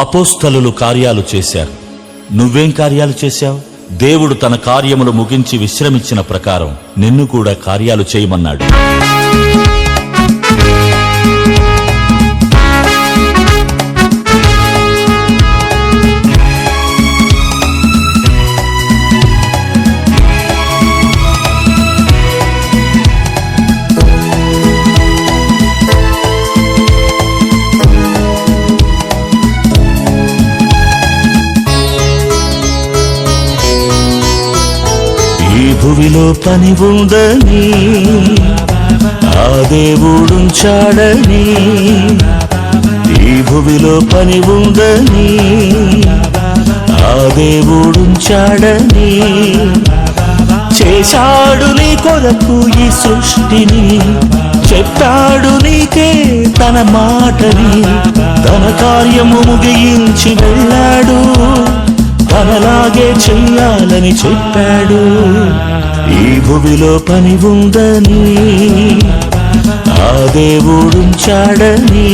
అపోస్తలులు కార్యాలు చేశారు. నువ్వేం కార్యాలు చేశావు? దేవుడు తన కార్యములు ముగించి విశ్రమించిన ప్రకారం నిన్ను కూడా కార్యాలు చేయమన్నాడు. ఈ భువిలో పని ఉందని ఆ దేవుడుంచాడని, ఈ భువిలో పని ఉందని ఆ దేవుడుంచాడని, చేశాడు నీ కొరకు ఈ సృష్టిని, చెప్పాడు నీకే తన మాటని, తన కార్యము ముగించి వెళ్ళాడు, తనలాగే చెయ్యాలని చెప్పాడు. ఈ భువిలో పని ఉందని ఆ దేవుడుంచాడని,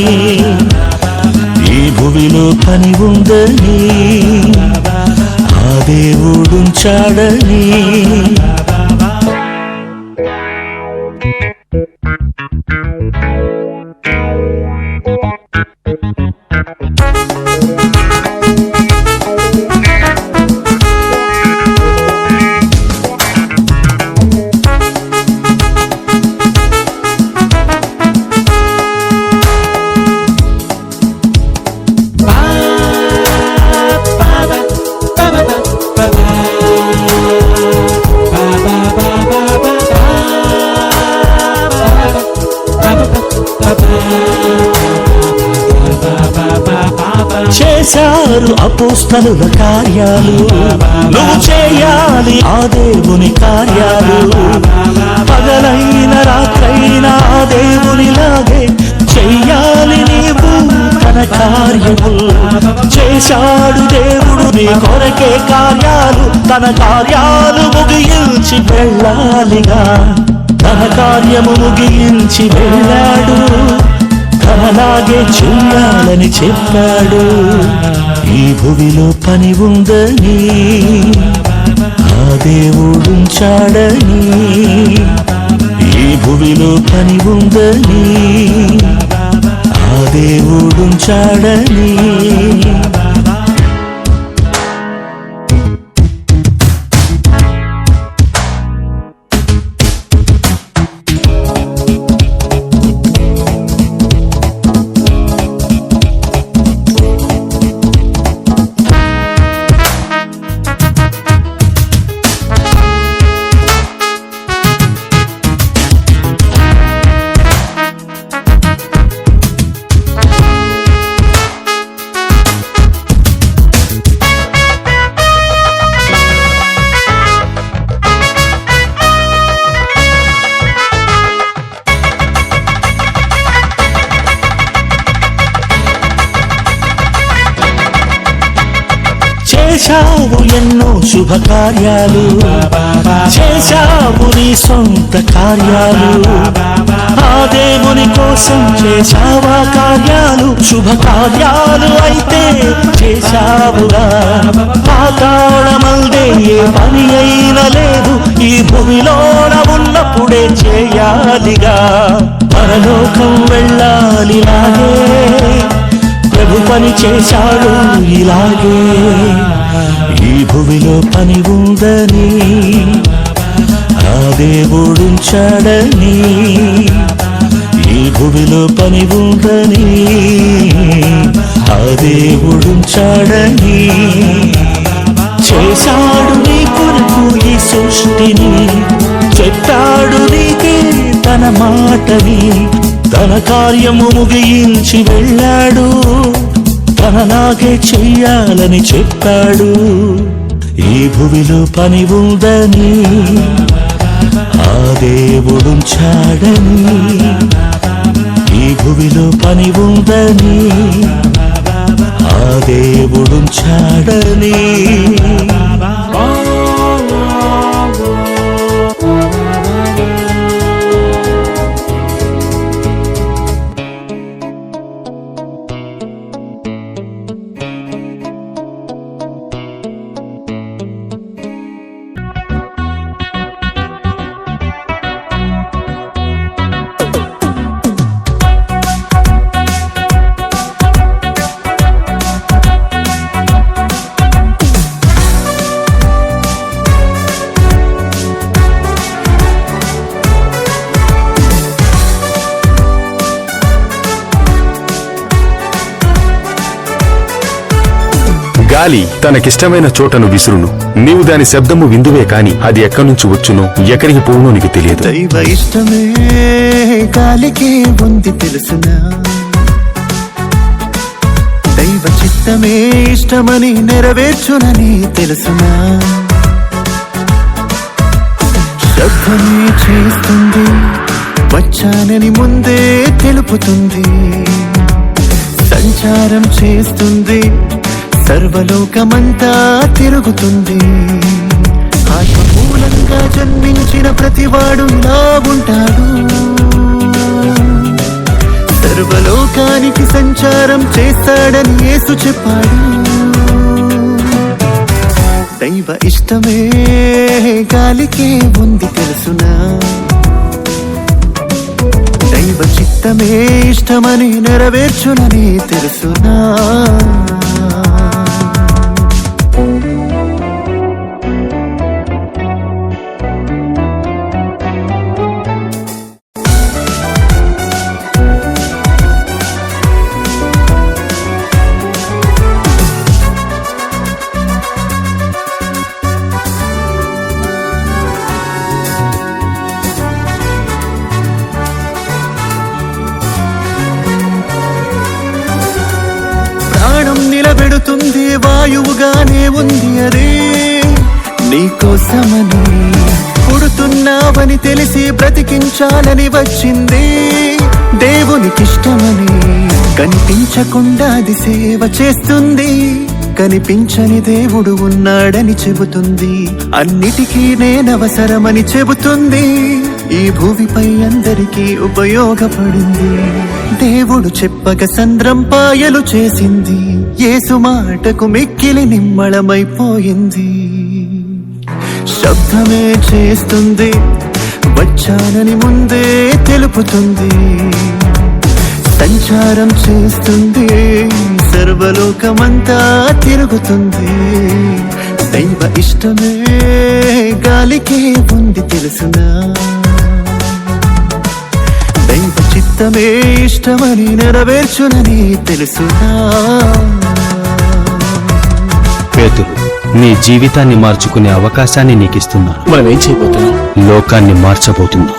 ఈ భువిలో పని ఉందని ఆ దేవుడుంచాడని. చేశారు అపోస్తలుల కార్యాలు, నువ్వు చేయాలి ఆ దేవుని కార్యాలు. పగలైన రాత్రైనా ఆ దేవునిలాగే చెయ్యాలి నీవు తన కార్యము. చేశాడు దేవుడు నీ కొరకే కార్యాలు, తన కార్యాలు ముగించి వెళ్ళాలిగా, తన కార్యము ముగించి వెళ్ళాడు, తనలాగే చెయ్యాలని చెప్పాడు. ఈ భువిలో పని ఉందని ఆ దేవుడుంచాడని, ఈ భువిలో పని ఉందని ఆ దేవుడుంచాడని. చేశావు ఎన్నో శుభకార్యాలు, చేశావు నీ సొంత కార్యాలు, ఆ దేవుని కోసం చేశావా కార్యాలు, శుభకార్యాలు అయితే చేశావురా. పాతాళమల్దే ఏ పని అయినా లేదు, ఈ భూమిలోన ఉన్నప్పుడే చేయాలిగా, పరలోకం వెళ్ళాలిలాగే, ప్రభు పని చేశాడు ఇలాగే. ఈ భువిలో పని ఉందని ఆ దేవుడుంచాడని, ఈ భువిలో పని ఉందని ఆ దేవుడుంచాడని. చేశాడు నీ కొరకు ఈ సృష్టిని, చెప్పాడు నీకే తన మాటని, తన కార్యము ముగించి వెళ్ళాడు, తనలాగే చెయ్యాలని చెప్పాడు. ఈ భువిలో పని ఉందని ఆ దేవుడుంచాడని, ఈ భువిలో పని ఉందని ఆ దేవుడుంచాడని. గాలి తనకిష్టమైన చోటను విసురును. నీవు దాని శబ్దము విందువే కాని అది ఎక్కడి నుంచి వచ్చునో ఎక్కడికి పోవునో నీకు తెలియదు. దైవ ఇష్టమే గాలికే ఉంది తెలుసునా, దైవ చిత్తమే ఇష్టమని నెరవేర్చునని తెలుసునా. శబ్దమే చేస్తుంది, వచ్చానని ముందే తెలుపుతుంది. సంచారం చేస్తుంది, సర్వలోకమంతా తిరుగుతుంది. ఆత్మమూలంగా జన్మించిన ప్రతివాడు ఇలా ఉంటాడు. సర్వలోకానికి సంచారం చేస్తాడని యేసు చెప్పాడు. దైవ ఇష్టమే గాలికే ఉంది తెలుసునా, దైవ చిత్తమే ఇష్టమని నెరవేర్చునని తెలుసునా. నిలబెడుతుంది వాయువుగానే ఉంది అదే నీకోసమని. పుడుతున్నావని తెలిసి బ్రతికించాలని వచ్చింది దేవునికిష్టమని. కనిపించకుండా అది సేవ చేస్తుంది, కనిపించని దేవుడు ఉన్నాడని చెబుతుంది. అన్నిటికీ నేనవసరమని చెబుతుంది. ఈ భూమిపై అందరికీ ఉపయోగపడింది. దేవుడు చెప్పక సంద్రం పాయలు చేసింది. యేసు మాటకు మిక్కిలి నిమ్మళమైపోయింది. శబ్దమే చేస్తుంది, వచ్చానని ముందే తెలుపుతుంది. సంచారం చేస్తుంది, సర్వలోకమంతా తిరుగుతుంది. దైవ ఇష్టమే గాలికే ఉంది తెలుసునా, దైవ చిత్తమే ఇష్టమని నెరవేర్చునని తెలుసునా. పేతురు, నీ జీవితాన్ని మార్చుకునే అవకాశాన్ని నీకిస్తున్నా. మనం ఏం చేయబోతున్నాం? లోకాన్ని మార్చబోతున్నా.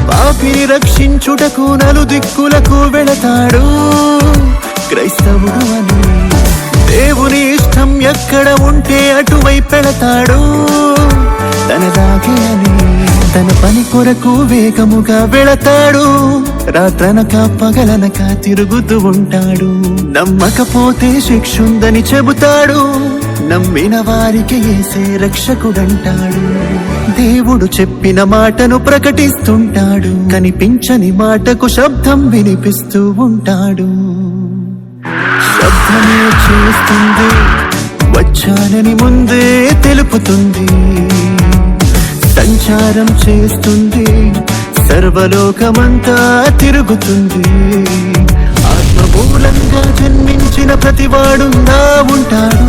పాపిని రక్షించుటకు నలుదిక్కులకు వెళతాడు క్రైస్తవుడు అని. దేవుని ఇష్టం ఎక్కడ ఉంటే అటువైపు వెళతాడు తనలాగే అని. తన పని కొరకు వేగముగా వెళతాడు, రాత్రనక పగలనక తిరుగుతూ ఉంటాడు. నమ్మకపోతే శిక్షుందని చెబుతాడు, నమ్మిన వారికి యేసే రక్షకుడంటాడు. దేవుడు చెప్పిన మాటను ప్రకటిస్తుంటాడు, కనిపించని మాటకు శబ్దం వినిపిస్తూ ఉంటాడు. శబ్దమే చేస్తుంది, వచ్చానని ముందే తెలుపుతుంది. సంచారం చేస్తుంది, సర్వలోకమంతా తిరుగుతుంది. ఆత్మమూలంగా జన్మించిన ప్రతివాడు నా ఉంటాడు.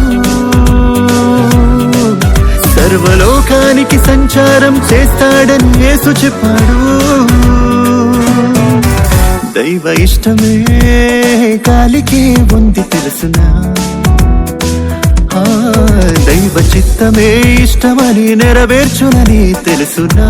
సర్వలోకానికి సంచారం చేస్తాడని యేసు చెప్పాడు. దైవ ఇష్టమే గాలికే ఉంది తెలుసునా, దైవ చిత్తమే ఇష్టమని నెరవేర్చునని తెలుసునా.